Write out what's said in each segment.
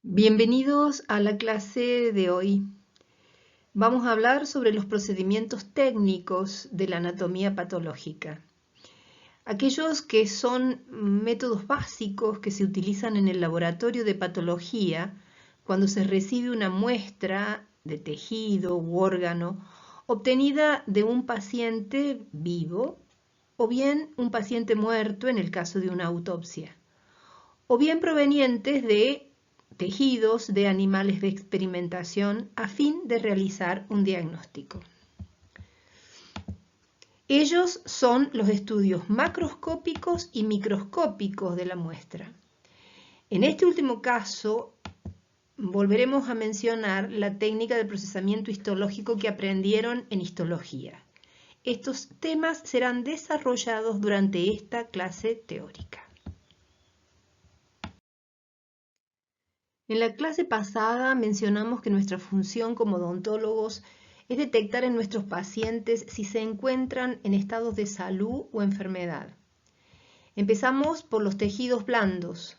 Bienvenidos a la clase de hoy. Vamos a hablar sobre los procedimientos técnicos de la anatomía patológica. Aquellos que son métodos básicos que se utilizan en el laboratorio de patología cuando se recibe una muestra de tejido u órgano obtenida de un paciente vivo o bien un paciente muerto en el caso de una autopsia, o bien provenientes de tejidos de animales de experimentación a fin de realizar un diagnóstico. Ellos son los estudios macroscópicos y microscópicos de la muestra. En este último caso, volveremos a mencionar la técnica de procesamiento histológico que aprendieron en histología. Estos temas serán desarrollados durante esta clase teórica. En la clase pasada mencionamos que nuestra función como odontólogos es detectar en nuestros pacientes si se encuentran en estados de salud o enfermedad. Empezamos por los tejidos blandos,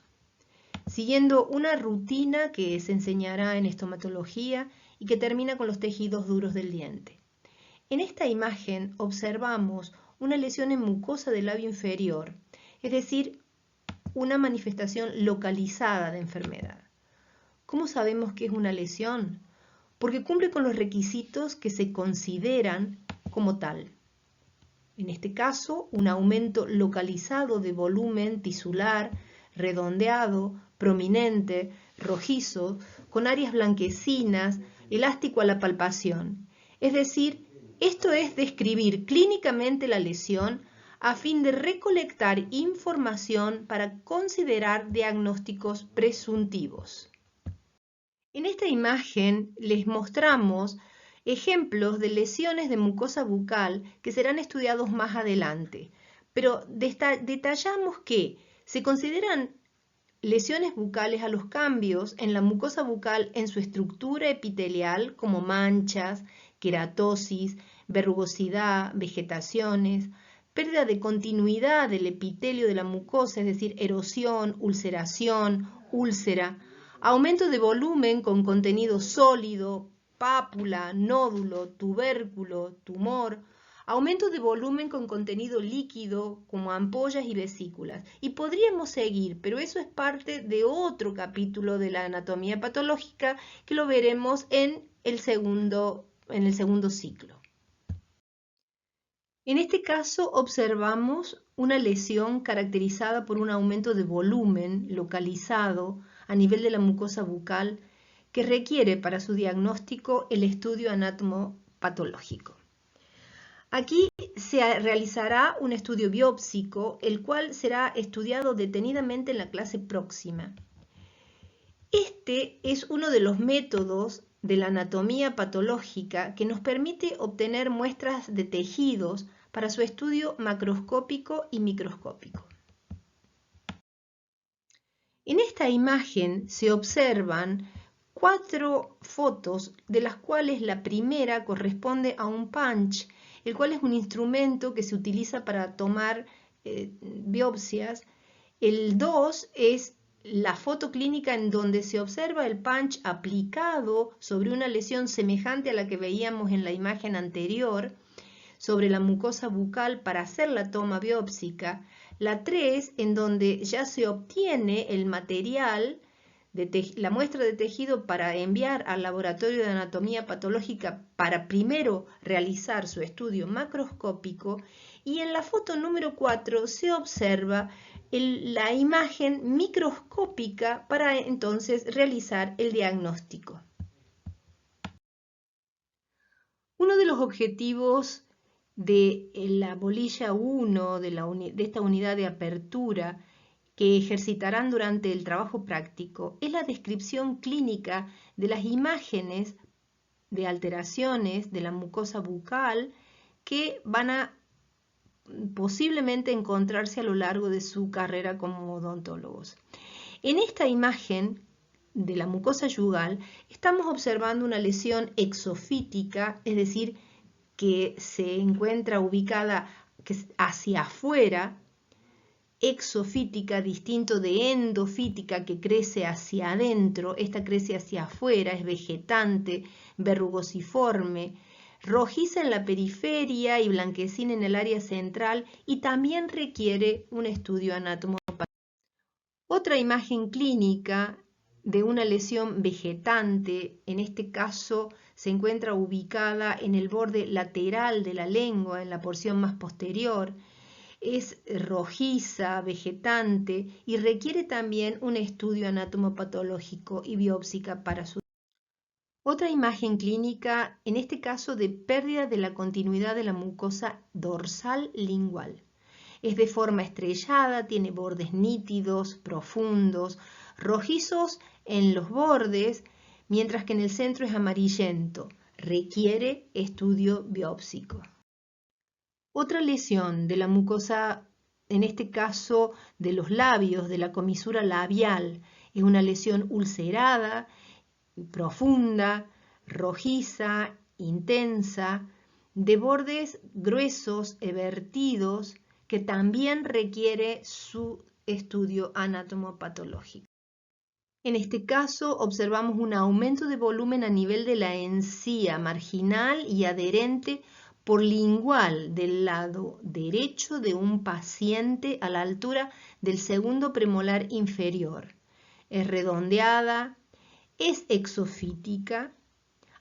siguiendo una rutina que se enseñará en estomatología y que termina con los tejidos duros del diente. En esta imagen observamos una lesión en mucosa del labio inferior, es decir, una manifestación localizada de enfermedad. ¿Cómo sabemos que es una lesión? Porque cumple con los requisitos que se consideran como tal. En este caso, un aumento localizado de volumen tisular, redondeado, prominente, rojizo, con áreas blanquecinas, elástico a la palpación. Es decir, esto es describir clínicamente la lesión a fin de recolectar información para considerar diagnósticos presuntivos. En esta imagen les mostramos ejemplos de lesiones de mucosa bucal que serán estudiados más adelante, pero detallamos que se consideran lesiones bucales a los cambios en la mucosa bucal en su estructura epitelial como manchas, queratosis, verrugosidad, vegetaciones, pérdida de continuidad del epitelio de la mucosa, es decir, erosión, ulceración, úlcera, aumento de volumen con contenido sólido, pápula, nódulo, tubérculo, tumor, aumento de volumen con contenido líquido como ampollas y vesículas. Y podríamos seguir, pero eso es parte de otro capítulo de la anatomía patológica que lo veremos en el segundo ciclo. En este caso observamos una lesión caracterizada por un aumento de volumen localizado a nivel de la mucosa bucal que requiere para su diagnóstico el estudio anatomopatológico. Aquí se realizará un estudio biópsico, el cual será estudiado detenidamente en la clase próxima. Este es uno de los métodos de la anatomía patológica que nos permite obtener muestras de tejidos para su estudio macroscópico y microscópico. En esta imagen se observan 4 fotos, de las cuales la primera corresponde a un punch, el cual es un instrumento que se utiliza para tomar biopsias. El 2 es la foto clínica en donde se observa el punch aplicado sobre una lesión semejante a la que veíamos en la imagen anterior, sobre la mucosa bucal para hacer la toma biópsica. La 3, en donde ya se obtiene el material, la muestra de tejido para enviar al laboratorio de anatomía patológica para primero realizar su estudio macroscópico. Y en la foto número 4 se observa la imagen microscópica para entonces realizar el diagnóstico. Uno de los objetivos de la bolilla 1 de esta unidad de apertura que ejercitarán durante el trabajo práctico es la descripción clínica de las imágenes de alteraciones de la mucosa bucal que van a posiblemente encontrarse a lo largo de su carrera como odontólogos. En esta imagen de la mucosa yugal estamos observando una lesión exofítica, es decir, que se encuentra ubicada hacia afuera exofítica, distinto de endofítica que crece hacia adentro. Esta crece hacia afuera, es vegetante, verrugosiforme, rojiza en la periferia y blanquecina en el área central, y también requiere un estudio anatomopatológico. Otra imagen clínica de una lesión vegetante, en este caso se encuentra ubicada en el borde lateral de la lengua, en la porción más posterior. Es rojiza, vegetante y requiere también un estudio anatomopatológico y biópsica para su. Otra imagen clínica, en este caso de pérdida de la continuidad de la mucosa dorsal lingual. Es de forma estrellada, tiene bordes nítidos, profundos, rojizos en los bordes, mientras que en el centro es amarillento. Requiere estudio biópsico. Otra lesión de la mucosa, en este caso de los labios, de la comisura labial, es una lesión ulcerada, profunda, rojiza, intensa, de bordes gruesos, evertidos, que también requiere su estudio anatomopatológico. En este caso observamos un aumento de volumen a nivel de la encía marginal y adherente por lingual del lado derecho de un paciente a la altura del segundo premolar inferior. Es redondeada, es exofítica,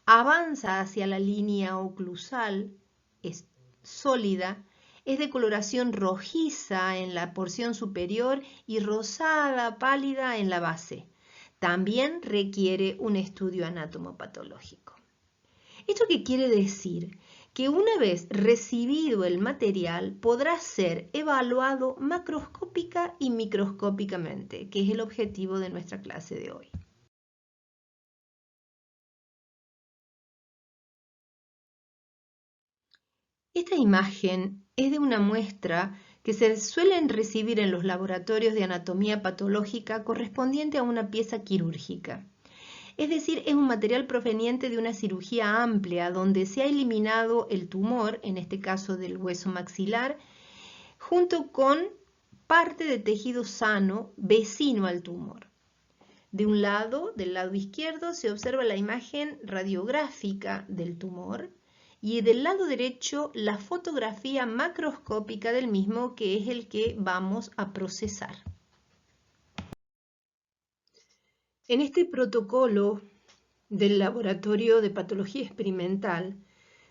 avanza hacia la línea oclusal, es sólida, es de coloración rojiza en la porción superior y rosada pálida en la base. También requiere un estudio anatomopatológico. ¿Esto qué quiere decir? Que una vez recibido el material podrá ser evaluado macroscópica y microscópicamente, que es el objetivo de nuestra clase de hoy. Esta imagen es de una muestra que se suelen recibir en los laboratorios de anatomía patológica correspondiente a una pieza quirúrgica. Es decir, es un material proveniente de una cirugía amplia donde se ha eliminado el tumor, en este caso del hueso maxilar, junto con parte de tejido sano vecino al tumor. De un lado, del lado izquierdo, se observa la imagen radiográfica del tumor y del lado derecho la fotografía macroscópica del mismo, que es el que vamos a procesar. En este protocolo del laboratorio de patología experimental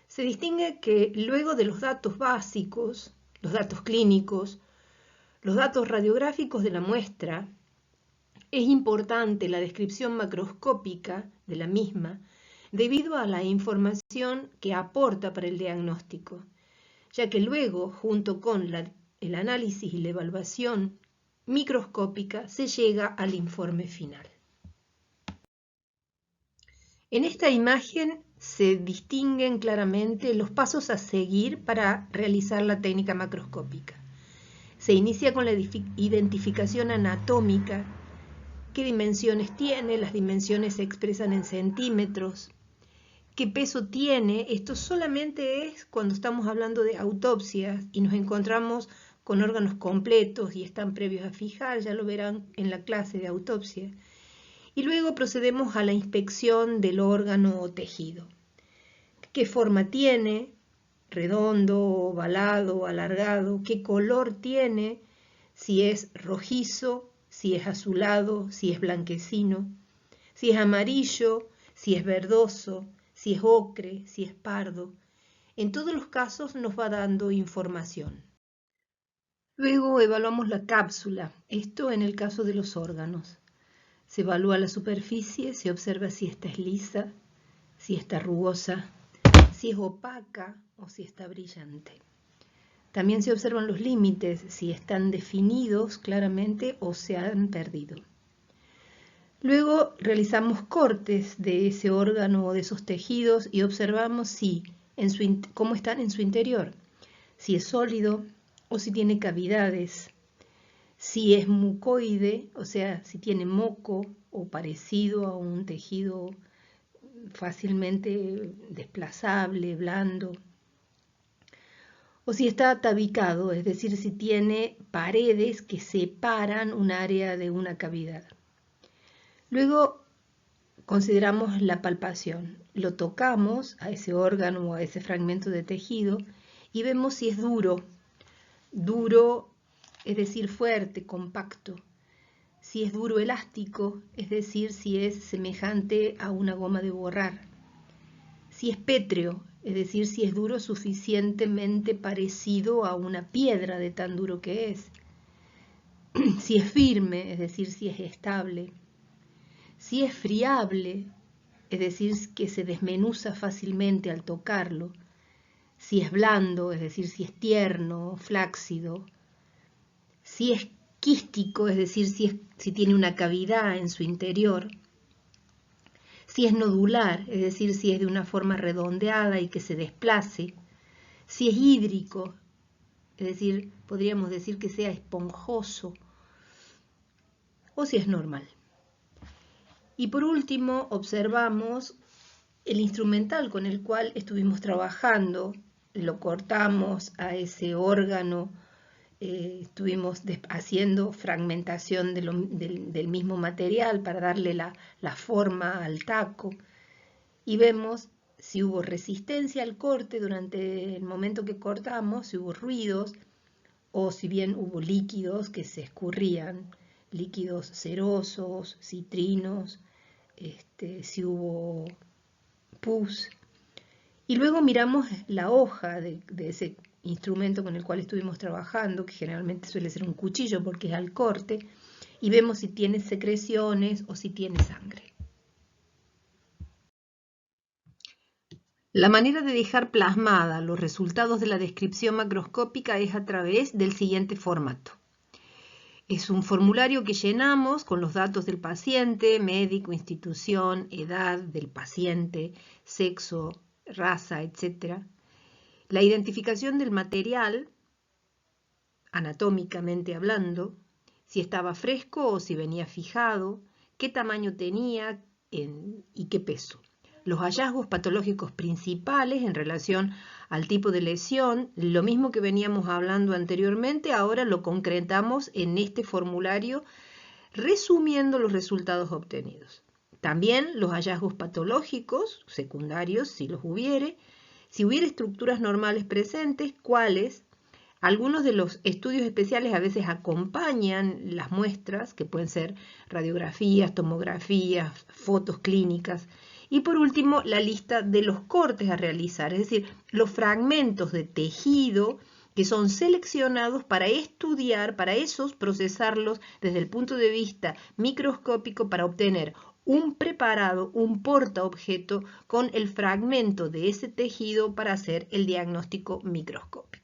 se distingue que luego de los datos básicos, los datos clínicos, los datos radiográficos de la muestra, es importante la descripción macroscópica de la misma debido a la información que aporta para el diagnóstico, ya que luego, junto con el análisis y la evaluación microscópica, se llega al informe final. En esta imagen se distinguen claramente los pasos a seguir para realizar la técnica macroscópica. Se inicia con la identificación anatómica. ¿Qué dimensiones tiene? Las dimensiones se expresan en centímetros. ¿Qué peso tiene? Esto solamente es cuando estamos hablando de autopsias y nos encontramos con órganos completos y están previos a fijar, ya lo verán en la clase de autopsia. Y luego procedemos a la inspección del órgano o tejido. ¿Qué forma tiene? ¿Redondo, ovalado, alargado? ¿Qué color tiene? Si es rojizo, si es azulado, si es blanquecino, si es amarillo, si es verdoso, si es ocre, si es pardo. En todos los casos nos va dando información. Luego evaluamos la cápsula, esto en el caso de los órganos. Se evalúa la superficie, se observa si esta es lisa, si está rugosa, si es opaca o si está brillante. También se observan los límites, si están definidos claramente o se han perdido. Luego realizamos cortes de ese órgano o de esos tejidos y observamos cómo están en su interior, si es sólido o si tiene cavidades, si es mucoide, o sea, si tiene moco o parecido a un tejido fácilmente desplazable, blando, o si está tabicado, es decir, si tiene paredes que separan un área de una cavidad. Luego consideramos la palpación. Lo tocamos a ese órgano o a ese fragmento de tejido y vemos si es duro. Duro, es decir, fuerte, compacto. Si es duro elástico, es decir, si es semejante a una goma de borrar. Si es pétreo, es decir, si es duro suficientemente parecido a una piedra de tan duro que es. Si es firme, es decir, si es estable. Si es friable, es decir, que se desmenuza fácilmente al tocarlo. Si es blando, es decir, si es tierno, flácido. Si es quístico, es decir, si tiene una cavidad en su interior. Si es nodular, es decir, si es de una forma redondeada y que se desplace. Si es hídrico, es decir, podríamos decir que sea esponjoso. O si es normal. Y por último, observamos el instrumental con el cual estuvimos trabajando. Lo cortamos a ese órgano, estuvimos haciendo fragmentación del mismo material para darle la forma al taco. Y vemos si hubo resistencia al corte durante el momento que cortamos, si hubo ruidos, o si bien hubo líquidos que se escurrían, líquidos cerosos, citrinos, si hubo pus. Y luego miramos la hoja de ese instrumento con el cual estuvimos trabajando, que generalmente suele ser un cuchillo porque es al corte, y vemos si tiene secreciones o si tiene sangre. La manera de dejar plasmada los resultados de la descripción macroscópica es a través del siguiente formato. Es un formulario que llenamos con los datos del paciente, médico, institución, edad del paciente, sexo, raza, etc. La identificación del material, anatómicamente hablando, si estaba fresco o si venía fijado, qué tamaño tenía y qué peso. Los hallazgos patológicos principales en relación al tipo de lesión, lo mismo que veníamos hablando anteriormente, ahora lo concretamos en este formulario resumiendo los resultados obtenidos. También los hallazgos patológicos secundarios, si los hubiere, si hubiera estructuras normales presentes, cuáles. Algunos de los estudios especiales a veces acompañan las muestras, que pueden ser radiografías, tomografías, fotos clínicas. Y por último, la lista de los cortes a realizar, es decir, los fragmentos de tejido que son seleccionados para estudiar, para esos procesarlos desde el punto de vista microscópico para obtener un preparado, un portaobjeto con el fragmento de ese tejido para hacer el diagnóstico microscópico.